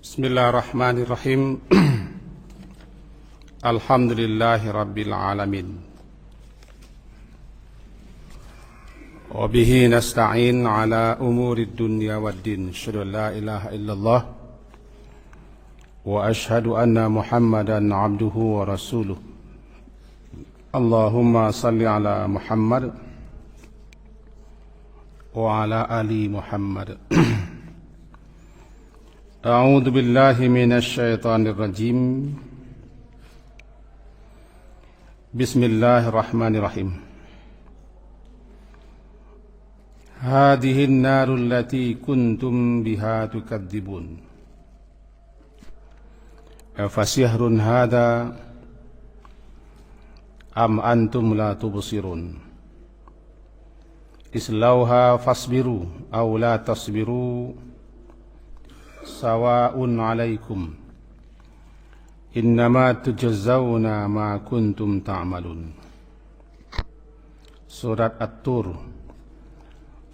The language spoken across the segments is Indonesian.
Bismillahirrahmanirrahim. Alhamdulillahi rabbil alamin. Wa bihi nasta'in ala umurid dunya waddin. Asyhadu an la ilaha illallah wa asyhadu anna Muhammadan abduhu wa rasuluh. Allahumma salli ala Muhammad wa ala ali Muhammad. A'udzu billahi minasy syaithanir rajim. Bismillahirrahmanirrahim. Hadhihi an-narul lati kuntum biha tukadzibun. Afasihrun hadha am antum la tubsirun. Islauha fasbiru aw la tasbiru sawa'un 'alaikum innama tujzauna ma kuntum ta'malun. Surat At-Tur,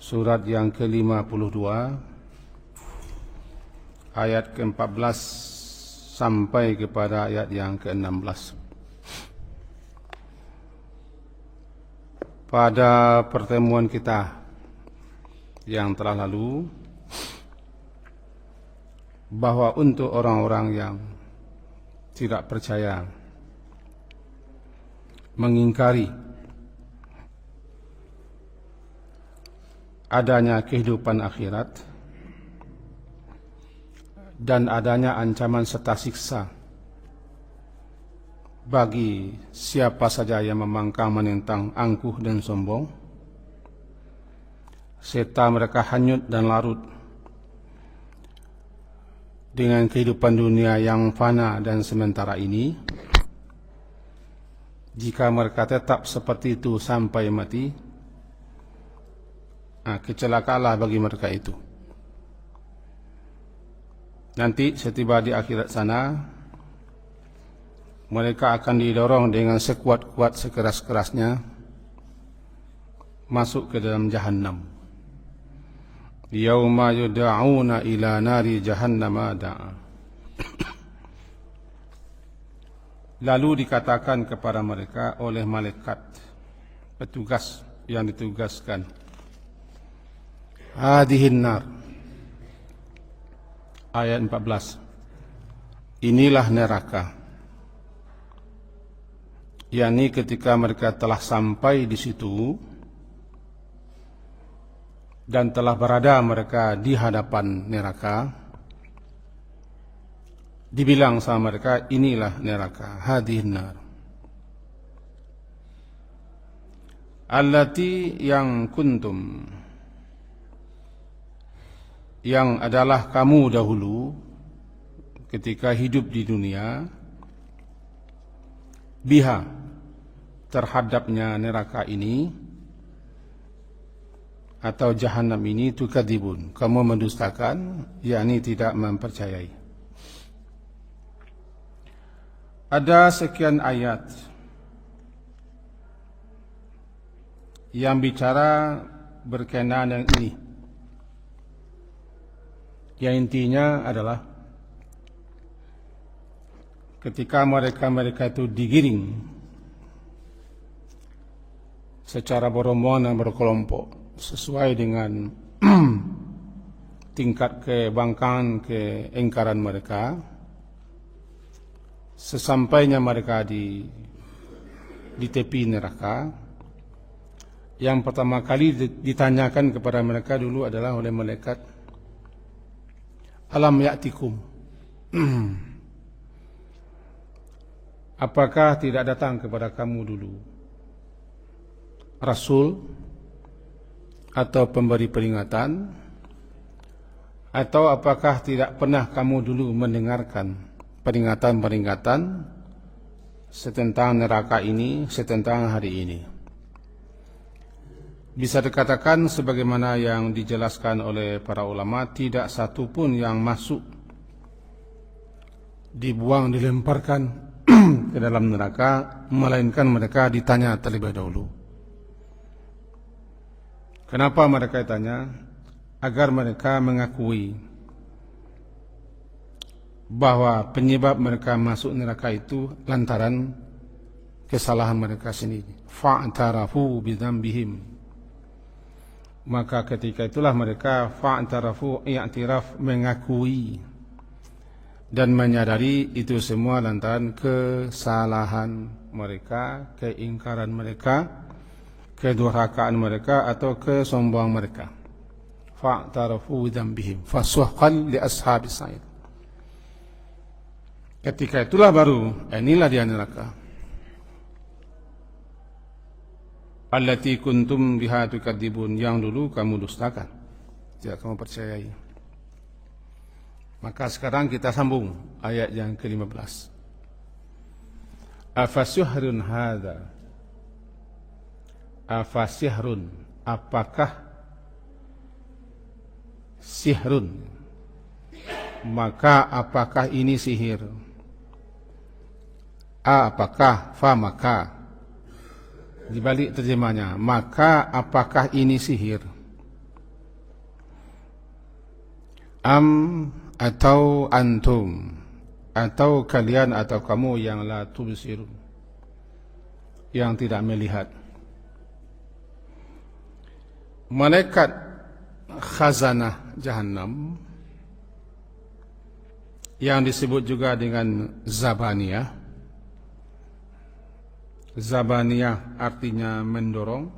surat yang ke-52, ayat ke-14 sampai kepada ayat yang ke-16. Pada pertemuan kita yang telah lalu, bahwa untuk orang-orang yang tidak percaya, mengingkari adanya kehidupan akhirat dan adanya ancaman serta siksa bagi siapa saja yang memangkang, menentang, angkuh dan sombong, serta mereka hanyut dan larut dengan kehidupan dunia yang fana dan sementara ini. Jika mereka tetap seperti itu sampai mati, kecelakaanlah bagi mereka itu. Nanti setiba di akhirat sana, mereka akan didorong dengan sekuat-kuat, sekeras-kerasnya masuk ke dalam Jahannam. Yauma yud'auna ila nari jahannama da'a. Lalu dikatakan kepada mereka oleh malaikat petugas yang ditugaskan, hadhihin nar. Ayat 14. Inilah neraka. yakni ketika mereka telah sampai di situ dan telah berada mereka di hadapan neraka, dibilang sama mereka, inilah neraka, hadhihin nar allati yang kuntum, yang adalah kamu dahulu ketika hidup di dunia, biha, terhadapnya neraka ini atau jahanam ini, tukadzibun, kamu mendustakan, yakni tidak mempercayai. Ada sekian ayat yang bicara berkenaan dengan ini, yang intinya adalah ketika mereka itu digiring secara berombongan dan berkelompok sesuai dengan tingkat kebangkangan, keingkaran mereka. Sesampainya mereka di tepi neraka, yang pertama kali ditanyakan kepada mereka dulu adalah oleh malaikat, alam ya'tikum, apakah tidak datang kepada kamu dulu rasul atau pemberi peringatan, atau apakah tidak pernah kamu dulu mendengarkan peringatan-peringatan setentang neraka ini, setentang hari ini. Bisa dikatakan sebagaimana yang dijelaskan oleh para ulama, tidak satu pun yang masuk dibuang, dilemparkan ke dalam neraka, melainkan mereka ditanya terlebih dahulu. Kenapa mereka ditanya? Agar mereka mengakui bahwa penyebab mereka masuk neraka itu lantaran kesalahan mereka sendiri. Fa'tarafu bidzambihim. Maka ketika itulah mereka fa'tarafu, i'tiraf, mengakui dan menyadari itu semua lantaran kesalahan mereka, keingkaran mereka, kedurhakaan mereka atau kesombongan mereka. Fa'tarafu bidzambihim fasuhqan li ashabis sa'ir. Ketika itulah baru inilah dia neraka. Allati kuntum biha tukadzibun, yang dulu kamu dustakan, tidak kamu percayai. Maka sekarang kita sambung ayat yang ke-15. Afasihrun hadza, afasihrun, apakah sihrun, maka apakah ini sihir? Apakah, fa maka, dibalik terjemahnya, maka apakah ini sihir? Am, atau antum, atau kalian atau kamu yang la tubsirun, yang tidak melihat. Malaikat khazanah Jahannam yang disebut juga dengan Zabaniyah. Zabaniyah artinya mendorong,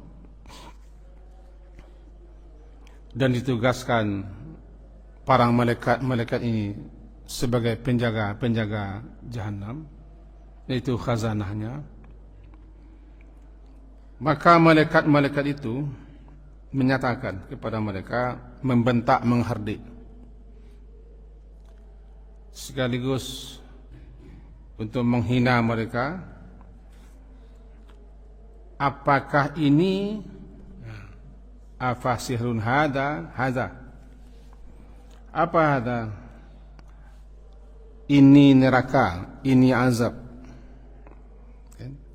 dan ditugaskan para malaikat ini sebagai penjaga Jahannam, yaitu khazanahnya. Maka malaikat itu menyatakan kepada mereka, membentak, menghardik, sekaligus untuk menghina mereka. Apakah ini afasihrun hadza? Apa hadza? Ini neraka, ini azab.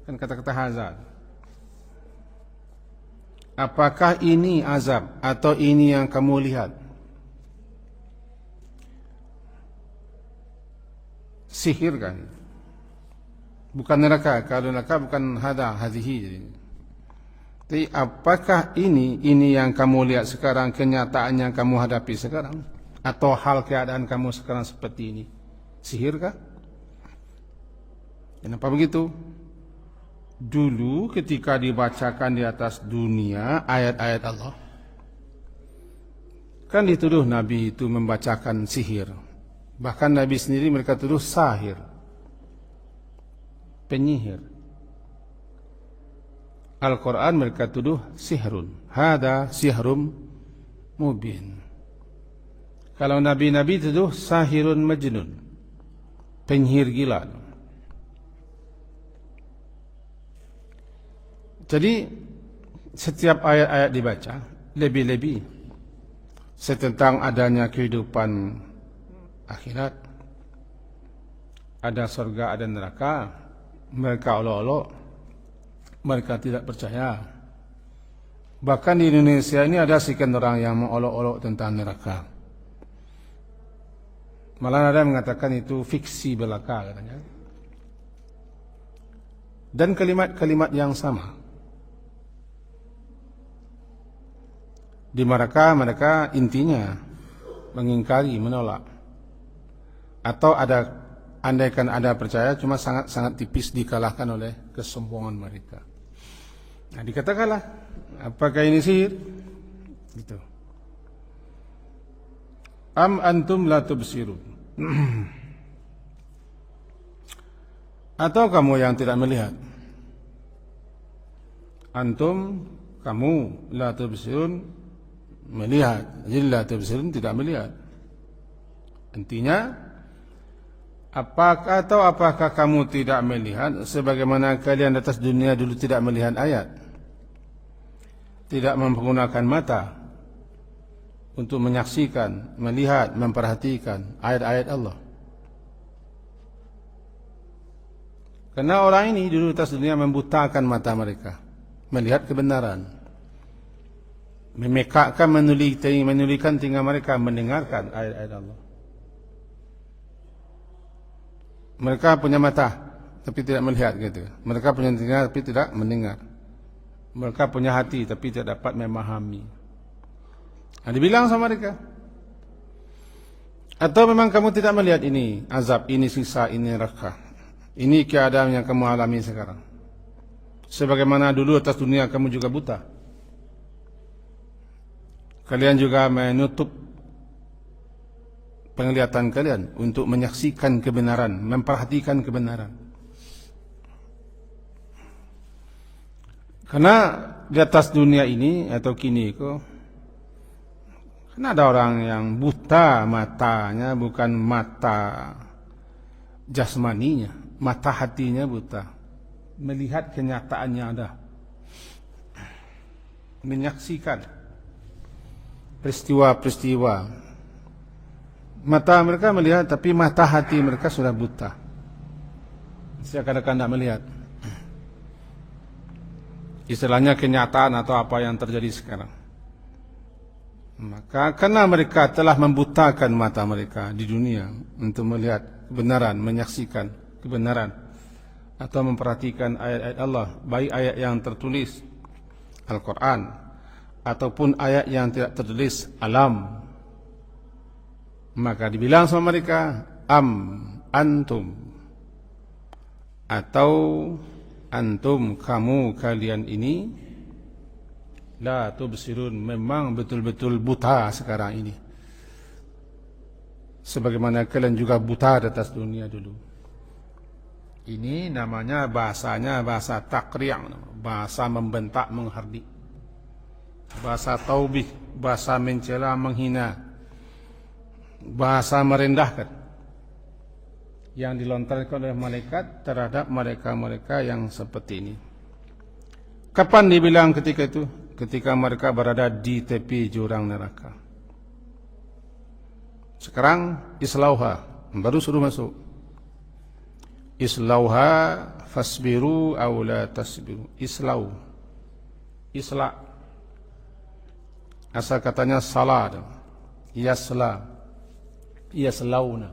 Kan kata-kata hadza. Apakah ini azab atau ini yang kamu lihat? Sihir kan? Bukan neraka. Kalau neraka bukan hadza, hadhihi. Tapi apakah ini yang kamu lihat sekarang, kenyataan yang kamu hadapi sekarang, atau hal keadaan kamu sekarang seperti ini? Sihirkah? Kenapa begitu? Dulu ketika dibacakan di atas dunia ayat-ayat Allah, kan dituduh Nabi itu membacakan sihir. Bahkan Nabi sendiri mereka tuduh sahir, penyihir. Al-Quran mereka tuduh sihrun. Hada sihrum mubin. Kalau Nabi-Nabi tuduh sahirun majnun, penyihir gila. Jadi setiap ayat-ayat dibaca, lebih-lebih tentang adanya kehidupan akhirat, ada surga, ada neraka, mereka olok-olok, mereka tidak percaya. Bahkan di Indonesia ini ada sekian orang yang mengolok-olok tentang neraka. Malah ada yang mengatakan itu fiksi belaka katanya. Dan kalimat-kalimat yang sama. Di mereka intinya mengingkari, menolak. Atau andaikan ada percaya, cuma sangat tipis dikalahkan oleh kesombongan mereka. Nah, dikatakanlah, apakah ini sihir? Gitu. Am antum la tubsirun. Atau kamu yang tidak melihat? Antum, kamu, la tubsirun, melihat. Jadi la tubsirun tidak melihat. Intinya, apakah kamu tidak melihat sebagaimana kalian di atas dunia dulu tidak melihat ayat, tidak menggunakan mata untuk menyaksikan, melihat, memperhatikan ayat-ayat Allah. Karena orang ini dulu di atas dunia membutakan mata mereka melihat kebenaran, memekakkan, menulikan telinga mereka mendengarkan ayat-ayat Allah. Mereka punya mata tapi tidak melihat gitu. Mereka punya telinga tapi tidak mendengar. Mereka punya hati tapi tidak dapat memahami. Nah, dibilang sama mereka, atau memang kamu tidak melihat ini azab, ini siksa, ini neraka, ini keadaan yang kamu alami sekarang. Sebagaimana dulu atas dunia kamu juga buta. Kalian juga menutup penglihatan kalian untuk menyaksikan kebenaran, memperhatikan kebenaran. Karena di atas dunia ini atau kini karena ada orang yang buta matanya, bukan mata jasmaninya, mata hatinya buta. Melihat kenyataannya ada. Menyaksikan peristiwa-peristiwa. Mata mereka melihat, tapi mata hati mereka sudah buta. Seakan-akan tidak melihat. Istilahnya kenyataan atau apa yang terjadi sekarang. Maka karena mereka telah membutakan mata mereka di dunia untuk melihat kebenaran, menyaksikan kebenaran, atau memperhatikan ayat-ayat Allah, baik ayat yang tertulis Al-Quran ataupun ayat yang tidak tertulis alam, maka dibilang sama mereka antum, atau antum, kamu, kalian ini la tubsirun, memang betul-betul buta sekarang ini, sebagaimana kalian juga buta di atas dunia dulu. Ini namanya bahasanya bahasa takri', bahasa membentak, menghardik, bahasa taubih, bahasa mencela, menghina, bahasa merendahkan yang dilontarkan oleh malaikat terhadap mereka-mereka yang seperti ini. Kapan dibilang ketika itu? Ketika mereka berada di tepi jurang neraka. Sekarang islauha, baru suruh masuk. Islauha fasbiru aw la tasbiru. Isla. Asal katanya salah. Yaslauna.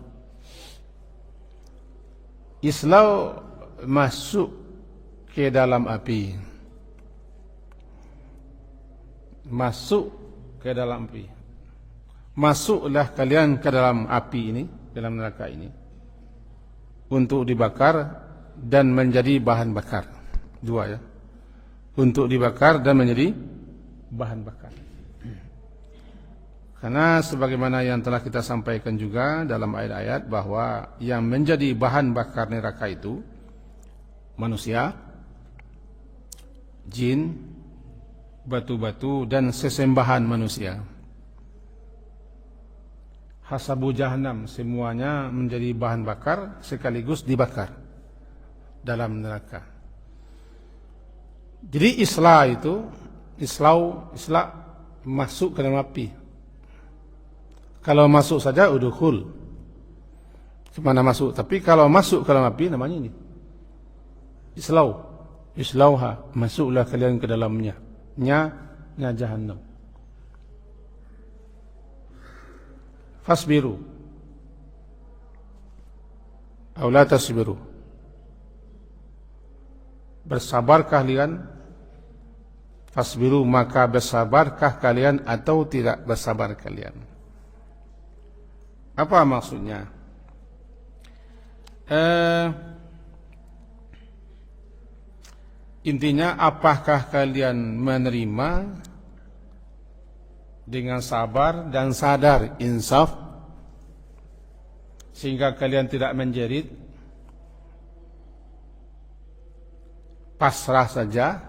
Islau, masuk ke dalam api. Masuk ke dalam api. Masuklah kalian ke dalam api ini, dalam neraka ini, untuk dibakar dan menjadi bahan bakar. Dua ya. Untuk dibakar dan menjadi bahan bakar. Karena sebagaimana yang telah kita sampaikan juga dalam ayat-ayat bahwa yang menjadi bahan bakar neraka itu manusia, jin, batu-batu dan sesembahan manusia. Hasabu jahannam, semuanya menjadi bahan bakar sekaligus dibakar dalam neraka. Jadi islah masuk ke dalam api. Kalau masuk saja udkhul, kemana masuk? Tapi kalau masuk ke dalam api namanya ini islauha, masuklah kalian ke dalamnya, nya jahannam. Fasbiru aw la tasbiru, bersabarkah kalian? Fasbiru, maka bersabarkah kalian atau tidak bersabar kalian? Apa maksudnya? Intinya, apakah kalian menerima dengan sabar dan sadar, insaf, sehingga kalian tidak menjerit, pasrah saja,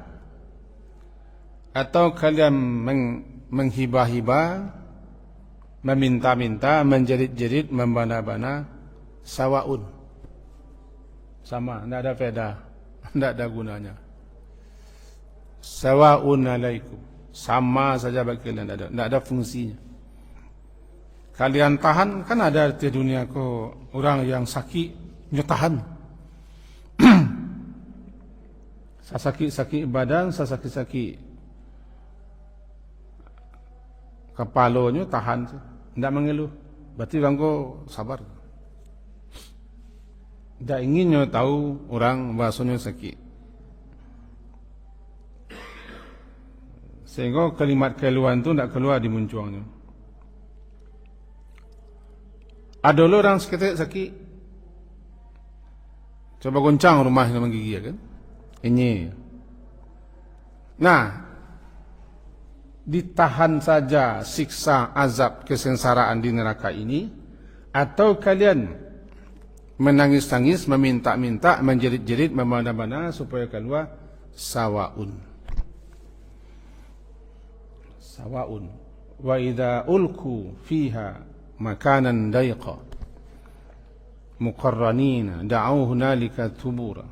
atau kalian menghibah-hibah, meminta-minta, menjerit-jerit, membana-bana, sawaun, sama, tidak ada faedah, tidak ada gunanya. Sawaun alaikum, sama saja bagi kalian, tidak ada fungsinya. Kalian tahan, kan ada di dunia kok orang yang sakit, tahan. Saya sakit badan, saya sakit kepalanya, tahan, tidak mengeluh. Berarti orang kok sabar. Tak inginnya tahu orang bahasanya sakit. Sehingga kalimat keluhan tu tak keluar di muncuangnya. Ada orang seketik sakit. Coba goncang rumah dengan gigi kan. Ini. Nah, ditahan saja siksa azab kesengsaraan di neraka ini, atau kalian menangis-tangis, meminta-minta, menjerit-jerit, memana-mana supaya keluar, sawaun. Sawaun. Wa idza ulku fiha makanan dayqa muqarranina da'u hunalika thubura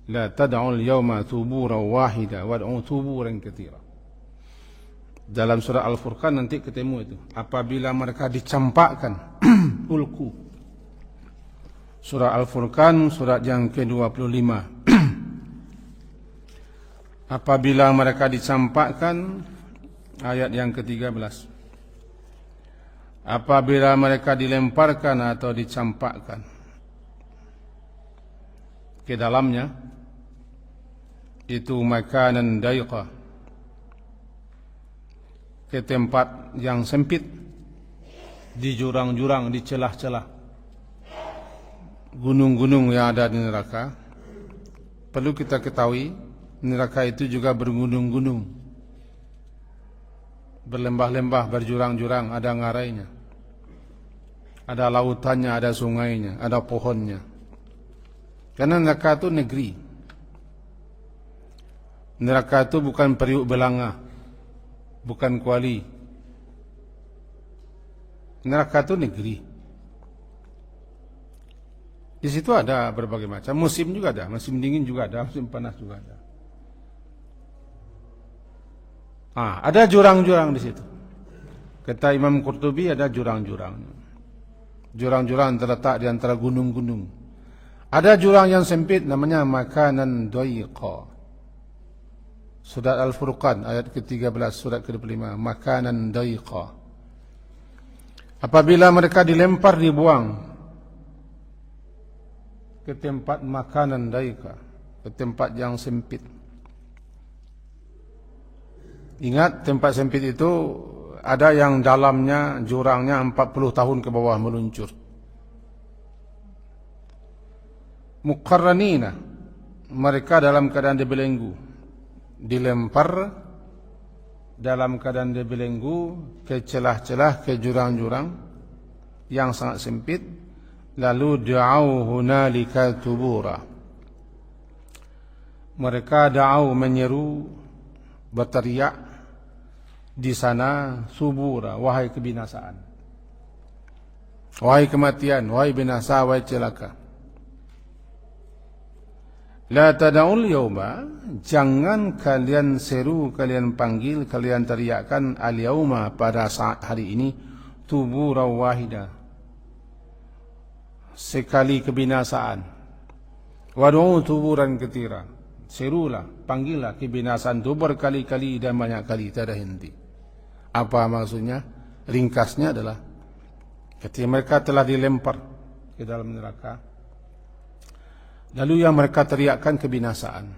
la tad'u al-yawma thubura wahida wad'u thuburan katira. Dalam surah Al-Furqan nanti ketemu itu. Apabila mereka dicampakkan ulku. Surah Al-Furqan surat yang ke-25. Apabila mereka dicampakkan, ayat yang ke-13. Apabila mereka dilemparkan atau dicampakkan ke dalamnya, itu makanan dayqa, ke tempat yang sempit, di jurang-jurang, di celah-celah gunung-gunung yang ada di neraka. Perlu kita ketahui, neraka itu juga bergunung-gunung, berlembah-lembah, berjurang-jurang, ada ngarainya, ada lautannya, ada sungainya, ada pohonnya. Karena neraka itu negeri. Neraka itu bukan periuk belanga, bukan kuali. Neraka itu negeri. Di situ ada berbagai macam. Musim juga ada, musim dingin juga ada, musim panas juga ada. Ada jurang-jurang di situ. Kata Imam Qurtubi, ada jurang-jurang. Jurang-jurang terletak di antara gunung-gunung. Ada jurang yang sempit, namanya makanan dayqa. Surat Al-Furqan ayat ke-13, surat ke-25, makanan dayqa. Apabila mereka dilempar, dibuang ke tempat makanan dayqa, ke tempat yang sempit. Ingat, tempat sempit itu ada yang dalamnya, jurangnya 40 tahun ke bawah meluncur. Muqarranina, mereka dalam keadaan dibelenggu, dilempar dalam keadaan dibelenggu ke celah-celah, ke jurang-jurang yang sangat sempit. Lalu da'au hunalika thubura, mereka da'au, menyeru, berteriak di sana, subura, wahai kebinasaan, wahai kematian, wahai binasa, wahai celaka. La tada'ul yawma, jangan kalian seru, kalian panggil, kalian teriakkan al-yawma, pada saat hari ini, thubura wahida, sekali kebinasaan. Wad'u thuburan katira, serulah, panggillah kebinasaan itu berkali-kali dan banyak kali, tiada henti. Apa maksudnya? Ringkasnya adalah ketika mereka telah dilempar ke dalam neraka, lalu yang mereka teriakkan kebinasaan.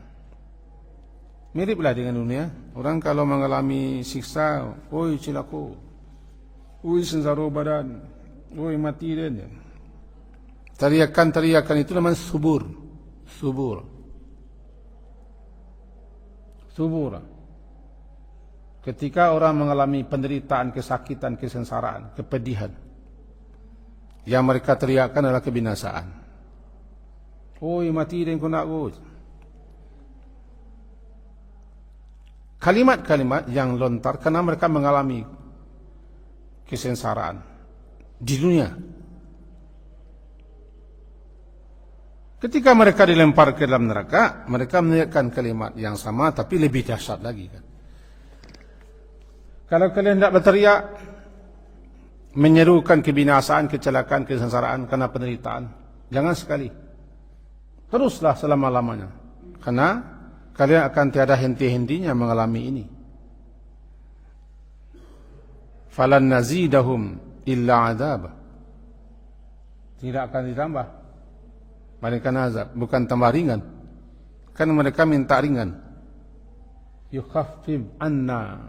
Miriplah dengan dunia. Orang kalau mengalami siksa, oi cilaku, oi sensaro badan, oi mati dia. Teriakan-teriakan itu namanya subur. Subur. Subur. Ketika orang mengalami penderitaan, kesakitan, kesengsaraan, kepedihan, yang mereka teriakkan adalah kebinasaan. Oi mati dan kau nak go. Kalimat-kalimat yang lontar karena mereka mengalami kesengsaraan di dunia. Ketika mereka dilempar ke dalam neraka, mereka meneriakkan kalimat yang sama tapi lebih dahsyat lagi kan. Kalau kalian tidak berteriak menyerukan kebinasaan, kecelakaan, kesengsaraan karena penderitaan, jangan sekali. Teruslah selama-lamanya. Karena kalian akan tiada henti-hentinya mengalami ini. Falan nazidahum illa adab. Tidak akan ditambah melainkan azab, bukan tambah ringan. Kan mereka minta ringan. Yukhaffif anna,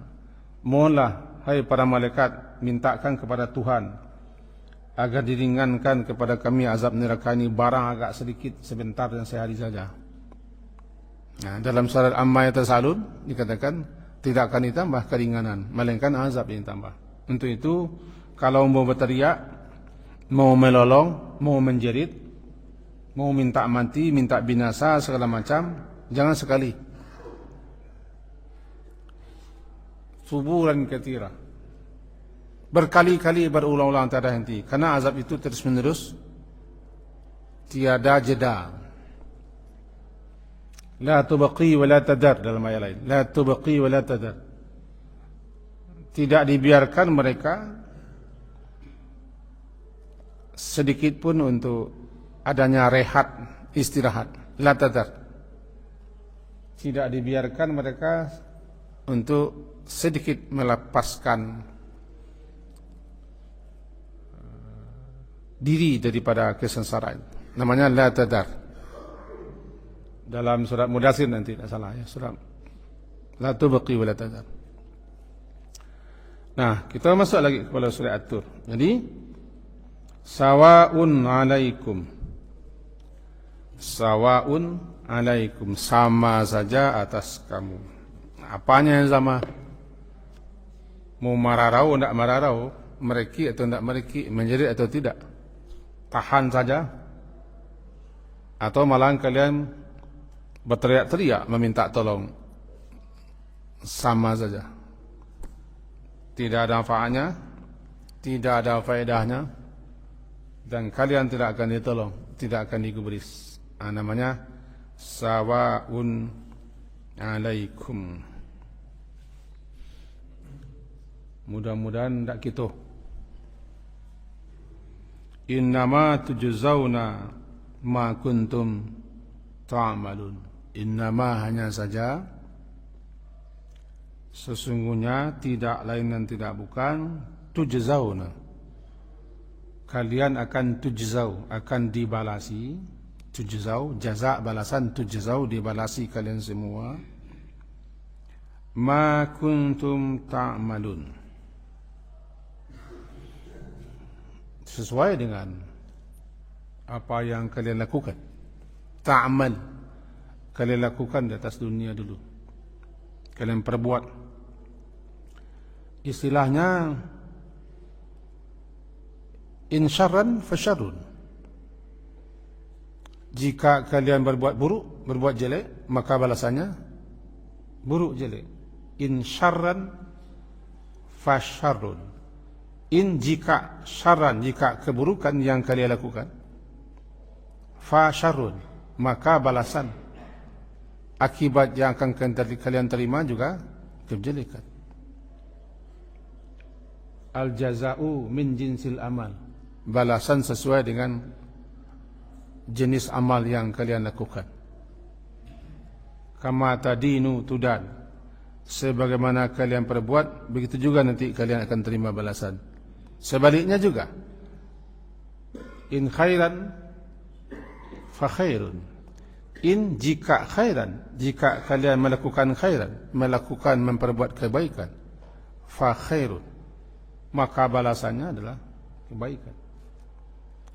mohonlah hai para malaikat, mintakan kepada Tuhan agar diringankan kepada kami azab neraka ini barang agak sedikit, sebentar dan sehari saja. Nah, dalam surat Amma Yatasaalun dikatakan tidak akan ditambah keringanan, melainkan azab yang ditambah. Untuk itu, kalau mau berteriak, mau melolong, mau menjerit, mau minta mati, minta binasa segala macam, jangan sekali. Suburan katsira, berkali-kali berulang-ulang tiada henti, karena azab itu terus menerus, tiada jeda. La tubqi wa la tadar, dalam ayat lain, la tubqi wa la tadar, tidak dibiarkan mereka sedikit pun untuk adanya rehat, istirahat. La tadar, tidak dibiarkan mereka untuk sedikit melepaskan diri daripada kesengsaraan. Namanya la tadar. Dalam surat Mudaththir nanti, tidak salah ya, surat la tubqi wa la tadar. Nah, kita masuk lagi kepada surat At-Tur. Jadi sawaun alaikum, sawaun alaikum, sama saja atas kamu. Apanya yang sama? Mau mararau tidak mararau, mereki atau tidak mereki, menjerit atau tidak, tahan saja, atau malah kalian berteriak-teriak meminta tolong, sama saja. Tidak ada manfaatnya, tidak ada faedahnya, dan kalian tidak akan ditolong, tidak akan digubris. Namanya sawaun alaikum. Mudah-mudahan tidak gitu. Innama tujzauna ma kuntum ta'malun. Innama, hanya saja, sesungguhnya, tidak lain dan tidak bukan, tujzauna, kalian akan tujzau, akan dibalasi. Tujzau, jaza, balasan. Tujzau, dibalasi kalian semua. Ma kuntum ta'malun, sesuai dengan apa yang kalian lakukan. Ta'mal, kalian lakukan di atas dunia dulu, kalian perbuat. Istilahnya in syarran fa syarrun, jika kalian berbuat buruk, berbuat jelek, maka balasannya buruk jelek. In syarran fa syarrun, in jika syarran, jika keburukan yang kalian lakukan, fa syarrun, maka balasan, akibat yang akan kalian terima juga kejelekan. Al jaza'u min jinsil amal, balasan sesuai dengan jenis amal yang kalian lakukan. Kama tadinu tudan, sebagaimana kalian perbuat, begitu juga nanti kalian akan terima balasan. Sebaliknya juga, in khairan fa khairun, in jika khairan, jika kalian melakukan khairan, melakukan memperbuat kebaikan, fa khairun, maka balasannya adalah kebaikan.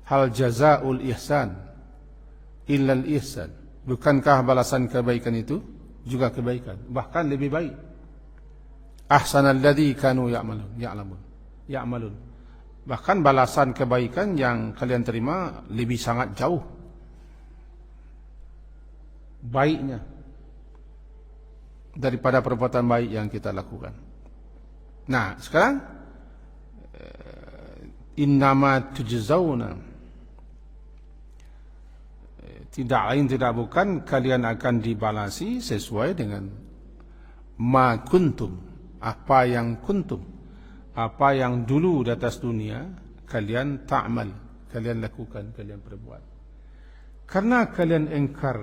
Hal jazaul ihsan illal ihsan, bukankah balasan kebaikan itu juga kebaikan, bahkan lebih baik. Ahsanal ladzi kanu ya'malun, bahkan balasan kebaikan yang kalian terima lebih sangat jauh baiknya daripada perbuatan baik yang kita lakukan. Nah, sekarang innama tujzauna, tidak lain tidak bukan, kalian akan dibalasi sesuai dengan ma kuntum, apa yang kuntum, apa yang dulu di atas dunia kalian ta'mal, kalian lakukan, kalian perbuat. Karena kalian engkar,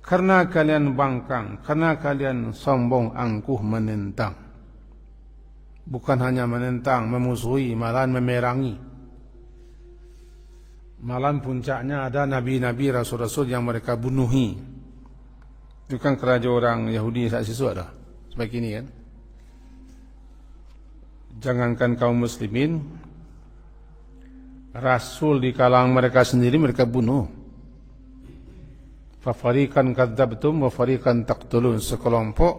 karena kalian bangkang, karena kalian sombong, angkuh, menentang. Bukan hanya menentang, memusuhi, malahan memerangi. Malam puncaknya ada nabi-nabi, rasul-rasul yang mereka bunuhi. Itu kan keraja orang Yahudi saat situ ada. Seperti ini kan. Jangankan kaum muslimin, rasul di kalangan mereka sendiri mereka bunuh. Fafariqan kadzabtum wa fariqan taqtulun. Sekelompok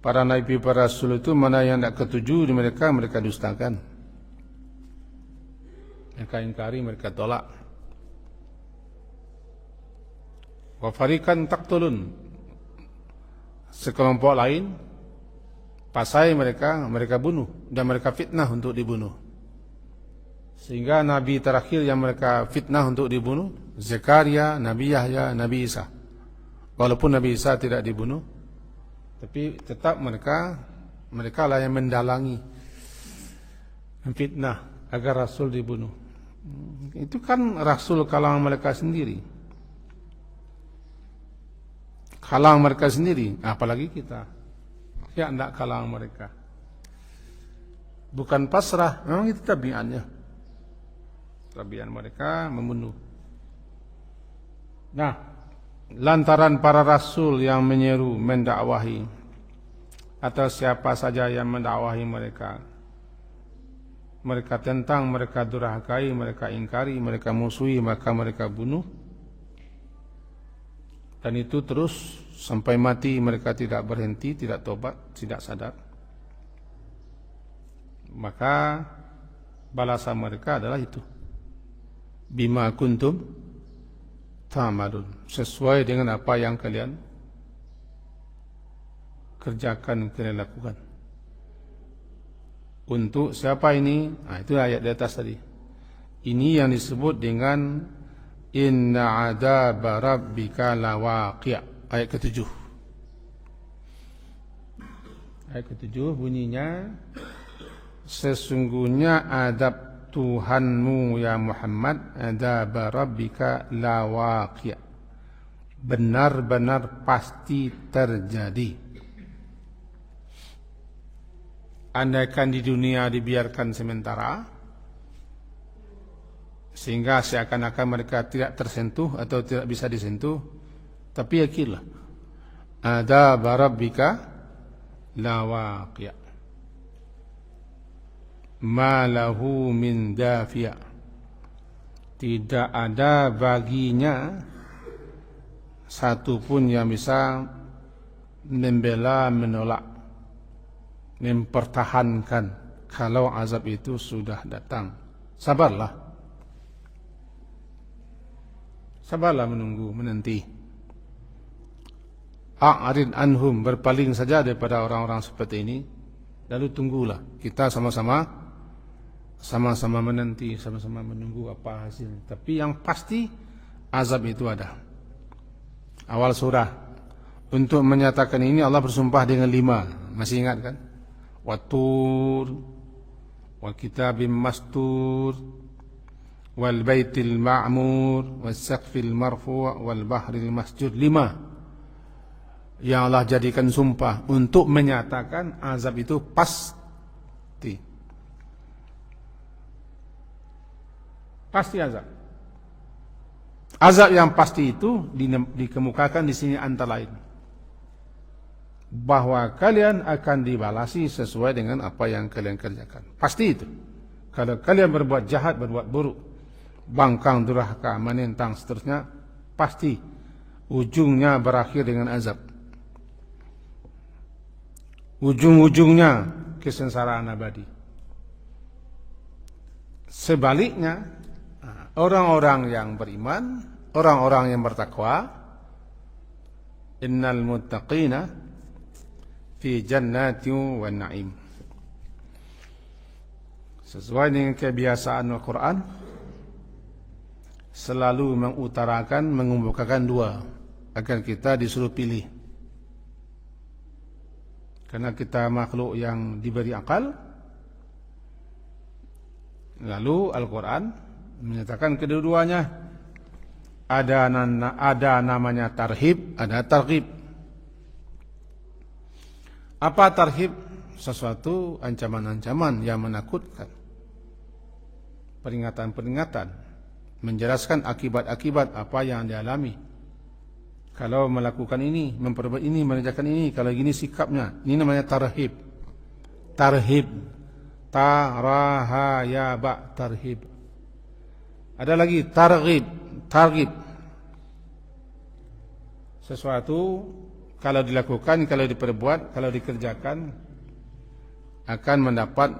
para nabi, para rasul itu mana yang tidak ketujuh di mereka, mereka dustakan. Mereka ingkari, mereka tolak. Wa fariqan taqtulun. Sekelompok lain pasai mereka bunuh dan mereka fitnah untuk dibunuh. Sehingga nabi terakhir yang mereka fitnah untuk dibunuh Zakaria, Nabi Yahya, Nabi Isa. Walaupun Nabi Isa tidak dibunuh, tapi tetap mereka lah yang mendalangi, fitnah agar Rasul dibunuh. Itu kan Rasul kalangan mereka sendiri, apalagi kita ya tidak kalangan mereka. Bukan pasrah, memang itu tabiatnya. Tabiat mereka membunuh. Nah, lantaran para rasul yang menyeru, mendakwahi, atau siapa saja yang mendakwahi mereka tentang, mereka durhakai, mereka ingkari, mereka musuhi, maka mereka bunuh. Dan itu terus sampai mati, mereka tidak berhenti, tidak tobat, tidak sadar. Maka balasan mereka adalah itu. Bima kuntum ta'malun, sesuai dengan apa yang kalian kerjakan, kalian lakukan. Untuk siapa ini? Nah, itu ayat di atas tadi. Ini yang disebut dengan inna adzaba rabbika lawaqi', ayat ke-7. Ayat ke-7 bunyinya, sesungguhnya adab Tuhanmu ya Muhammad, adzaba rabbika lawaqi', benar-benar pasti terjadi. Andaikan di dunia dibiarkan sementara, sehingga seakan-akan mereka tidak tersentuh atau tidak bisa disentuh, tapi yakinlah, adzaba rabbika lawaqi', ma lahu min dafi', tidak ada baginya satu pun yang bisa membela, menolak, mempertahankan kalau azab itu sudah datang. Sabarlah menunggu, menanti. A'rid anhum, berpaling saja daripada orang-orang seperti ini, lalu tunggulah. Kita sama-sama menanti, sama-sama menunggu apa hasil. Tapi yang pasti azab itu ada. Awal surah untuk menyatakan ini Allah bersumpah dengan 5. Masih ingat kan? Wat-tur, wal kitabim mastur, wal baitil ma'mur, was saqfil marfu', wal bahril masjur. 5 yang Allah jadikan sumpah untuk menyatakan azab itu pasti. Pasti azab. Azab yang pasti itu dikemukakan di sini antara lain bahwa kalian akan dibalasi sesuai dengan apa yang kalian kerjakan. Pasti itu. Kalau kalian berbuat jahat, berbuat buruk, bangkang, durhaka, menentang, seterusnya, pasti ujungnya berakhir dengan azab. Ujung-ujungnya kesengsaraan abadi. Sebaliknya, orang-orang yang beriman, orang-orang yang bertakwa, innal muttaqina fi jannatin wa na'im. Sesuai dengan kebiasaan Al-Quran, selalu mengutarakan, mengemukakan 2 agar kita disuruh pilih. Karena kita makhluk yang diberi akal, lalu Al-Quran menyatakan kedua-duanya. Ada namanya tarhib, ada targhib. Apa tarhib? Sesuatu ancaman-ancaman yang menakutkan, peringatan-peringatan, menjelaskan akibat-akibat apa yang dialami. Kalau melakukan ini, memperbuat ini, mengerjakan ini, kalau gini sikapnya, ini namanya tarhib. Tarhib, tarahayaba, tarhib. Ada lagi targhib, targhib. Sesuatu kalau dilakukan, kalau diperbuat, kalau dikerjakan akan mendapat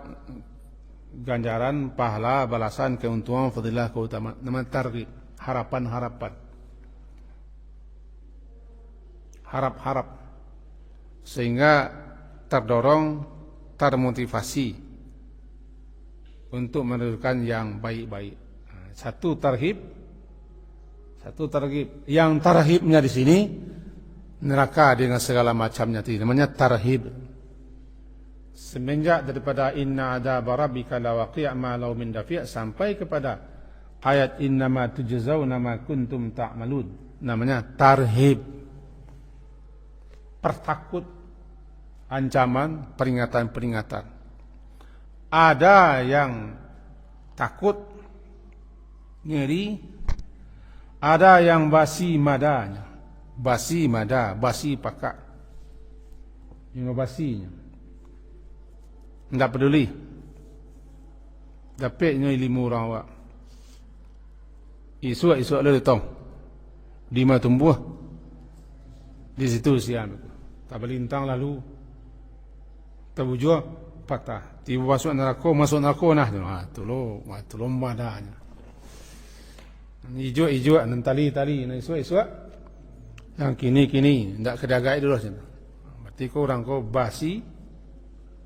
ganjaran, pahala, balasan, keuntungan, fadilah, keutamaan. Namanya targhib, harapan-harapan. Harap-harap, sehingga terdorong, termotivasi untuk melakukan yang baik-baik. Satu tarhib, satu targhib. Yang tarhibnya di sini neraka dengan segala macamnya, itu namanya tarhib. Semenjak daripada inna adzaba rabbika lawaqi' ma law min dafi' sampai kepada ayat innama tujzauna ma kuntum ta'malun, namanya tarhib. Pertakut, ancaman, peringatan-peringatan. Ada yang takut, ngeri, ada yang basi madanya, basi mada, basi pakak, yang basinya, tidak peduli, dapatnya ilmu orang awak. Isu-isu ada datang, di mana tumbuh, di situ siam. Tak berlintang lalu terbujur patah, tiba masuk neraka nah. Tolong madanya. Hijau dan tali isu yang kini tidak kedagai dulu sini. Berarti orang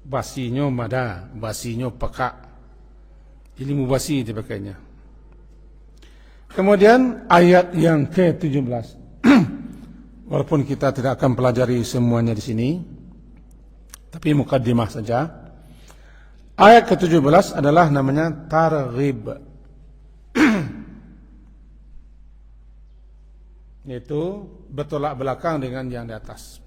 basinya mada, basinya pekak, ilmu basi dipakainya. Kemudian ayat yang ke-17. Walaupun kita tidak akan pelajari semuanya di sini, tapi mukaddimah saja. Ayat ke-17 adalah namanya targhib. Yaitu bertolak belakang dengan yang di atas.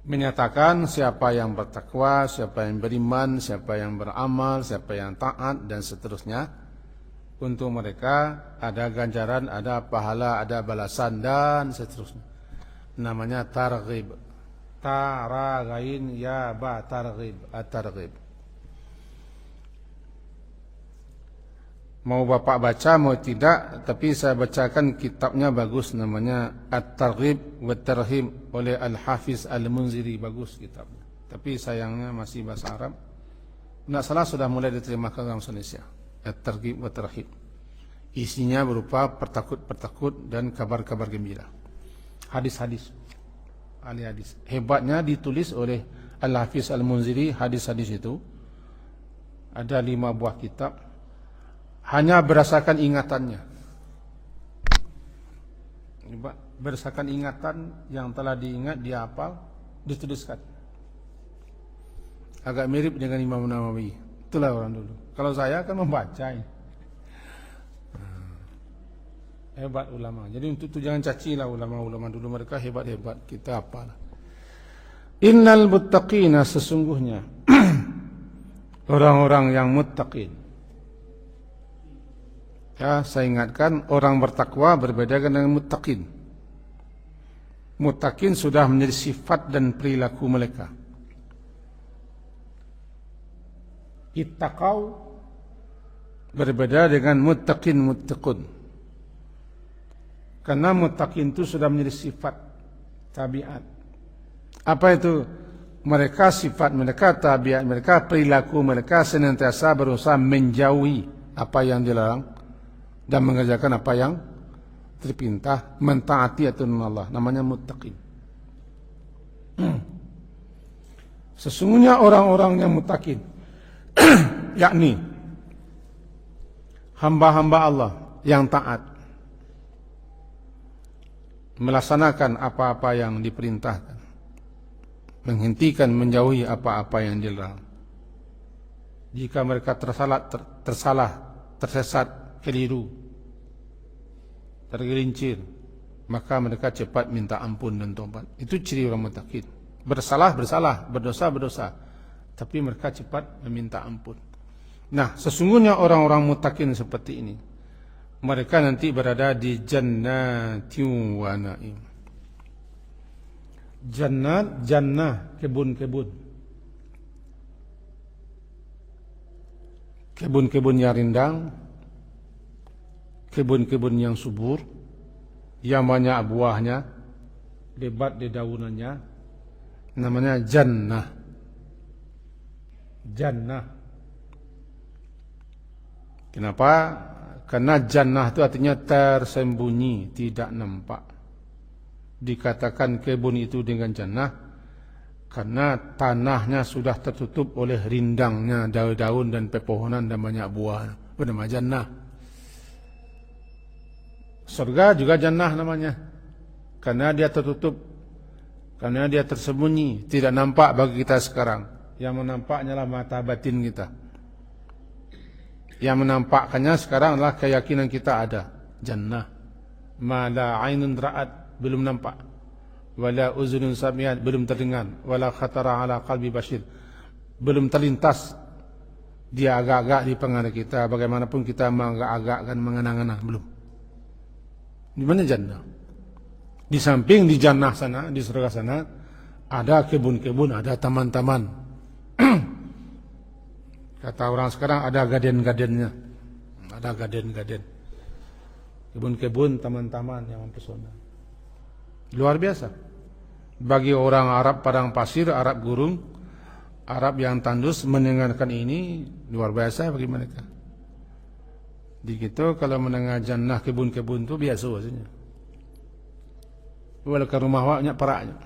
Menyatakan siapa yang bertakwa, siapa yang beriman, siapa yang beramal, siapa yang taat, dan seterusnya. Untuk mereka ada ganjaran, ada pahala, ada balasan, dan seterusnya. Namanya targhib. Taraghain ya ba targhib, at-targhib. Mau bapak baca mau tidak, tapi saya bacakan kitabnya bagus, namanya At-Targhib wa Tarhib oleh Al-Hafiz Al-Munziri, bagus kitabnya. Tapi sayangnya masih bahasa Arab. Tidak salah sudah mulai diterima ke dalam Indonesia. At-Targhib wa Tarhib. Isinya berupa pertakut dan kabar-kabar gembira. Hadis-hadis. Ahli-hadis. Hebatnya ditulis oleh Al-Hafiz Al-Munziri, hadis-hadis itu. Ada 5 buah kitab. Hanya berdasarkan ingatannya. Berdasarkan ingatan yang telah diingat, dia hafal, dituliskan. Agak mirip dengan Imam Nawawi. Itulah orang dulu. Kalau saya kan membaca. Hebat ulama. Jadi untuk itu jangan cacilah ulama-ulama dulu, mereka hebat-hebat. Kita apalah. Innal muttaqina, sesungguhnya orang-orang yang muttaqin. Ya, saya ingatkan, orang bertakwa berbeda dengan muttaqin. Muttaqin sudah menjadi sifat dan perilaku mereka. Ittaqau berbeda dengan muttaqin. Karena muttaqin itu sudah menjadi sifat, tabiat. Apa itu? Mereka sifat mereka, tabiat mereka, perilaku mereka senantiasa berusaha menjauhi apa yang dilarang dan mengerjakan apa yang terperintah, mentaati aturan Allah. Namanya muttaqin. Sesungguhnya orang-orang yang muttaqin yakni hamba-hamba Allah yang taat, melaksanakan apa-apa yang diperintahkan, menghentikan, menjauhi apa-apa yang dilarang. Jika mereka tersesat, keliru, tergelincir, maka mereka cepat minta ampun dan taubat. Itu ciri orang muttaqin. Bersalah, berdosa, tapi mereka cepat meminta ampun. Nah, sesungguhnya orang-orang muttaqin seperti ini, mereka nanti berada di jannatin wa na'im. Jannat, jannah, kebun-kebun. Kebun-kebun yang rindang, kebun-kebun yang subur, yang banyak buahnya, lebat di daunannya, namanya jannah. Jannah. Kenapa? Karena jannah itu artinya tersembunyi, tidak nampak. Dikatakan kebun itu dengan jannah karena tanahnya sudah tertutup oleh rindangnya daun-daun dan pepohonan dan banyak buah, bernama jannah. Surga juga jannah namanya, karena dia tertutup, karena dia tersembunyi, tidak nampak bagi kita sekarang. Yang menampaknya adalah mata batin kita. Yang menampakkannya sekarang adalah keyakinan kita ada jannah. Ma la ainun ra'at, belum nampak. Wala uzunun sami'at, belum terdengar. Wala khatara ala qalbi bashir, belum terlintas. Dia agak-agak di pengaruh kita, bagaimanapun kita mengagak-agakkan, mengenang-enang, belum. Di mana jannah? Di samping di jannah sana, di surga sana, ada kebun-kebun, ada taman-taman. Kata orang sekarang ada gaden-gadennya, ada gaden-gaden, kebun-kebun, taman-taman yang mempesona. Luar biasa. Bagi orang Arab padang pasir, Arab gurun, Arab yang tandus, mendengarkan ini luar biasa bagi mereka. Di kita kalau mendengar jannah kebun-kebun itu biasa rasanya. Walaupun rumah awaknya peraknya.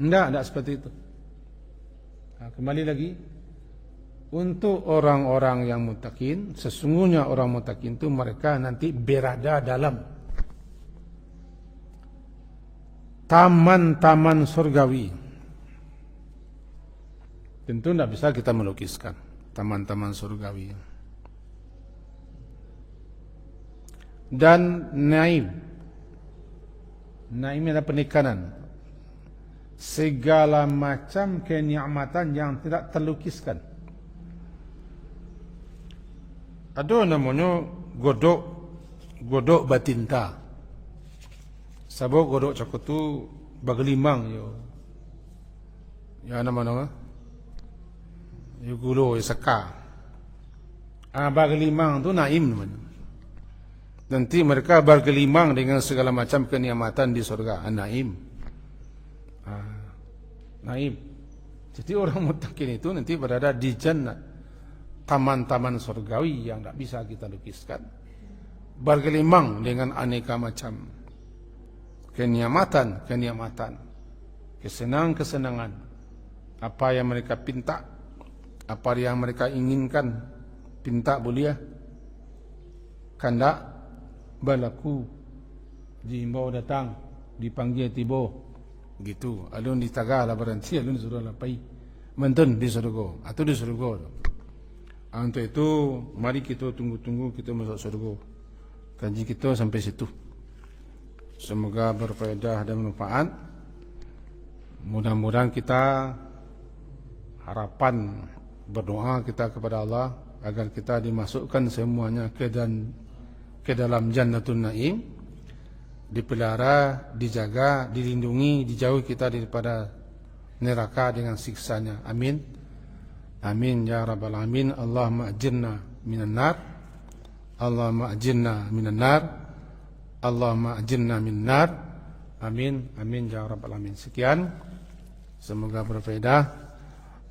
Tidak seperti itu. Nah, kembali lagi, untuk orang-orang yang muttaqin, sesungguhnya orang muttaqin itu mereka nanti berada dalam taman-taman surgawi. Tentu tidak bisa kita melukiskan taman-taman surgawi. Dan naim, naim adalah penekanan, segala macam kenikmatan yang tidak terlukiskan. Ada namanya godok batinta. Sabuk godok cakut tu bagelimang yo. Ya nama-nama. Yo gulo yo seka. Bagelimang tu naim namanya. Nanti mereka bergelimang dengan segala macam kenikmatan di surga. Naim. Naim. Jadi orang muttaqin itu nanti berada di jannah, taman-taman surgawi yang tak bisa kita lukiskan, bergelimang dengan aneka macam kenikmatan, kesenangan, apa yang mereka pinta, apa yang mereka inginkan, pinta boleh, kandak berlaku, diimbau datang, dipanggil tiba. Gitu, alun di Tagah lah berhenti, alun di surga lah pai, mentun di surga, atau di surga. Untuk itu, mari kita tunggu-tunggu kita masuk surga. Kaji kita sampai situ. Semoga berfaedah dan bermanfaat. Mudah-mudahan kita harapan berdoa kita kepada Allah agar kita dimasukkan semuanya ke dalam Jannatul Naim, dipelihara, dijaga, dilindungi, dijauhi kita daripada neraka dengan siksanya. Amin. Amin ya rabbal alamin. Allahumma ajirna minan nar. Allahumma ajirna minan nar. Allahumma ajirna minan nar. Amin. Amin ya rabbal alamin. Sekian. Semoga berfaedah.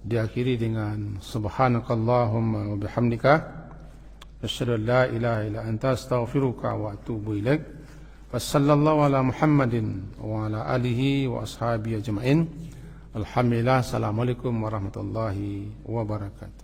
Diakhiri dengan subhanakallahumma wa bihamdika asyhadu an la ilaha illa anta astaghfiruka wa atubu ilaik. Wassallallahu ala Muhammadin wa ala alihi wa ashabihi ajma'in. Alhamdulillah. Assalamualaikum warahmatullahi wabarakatuh.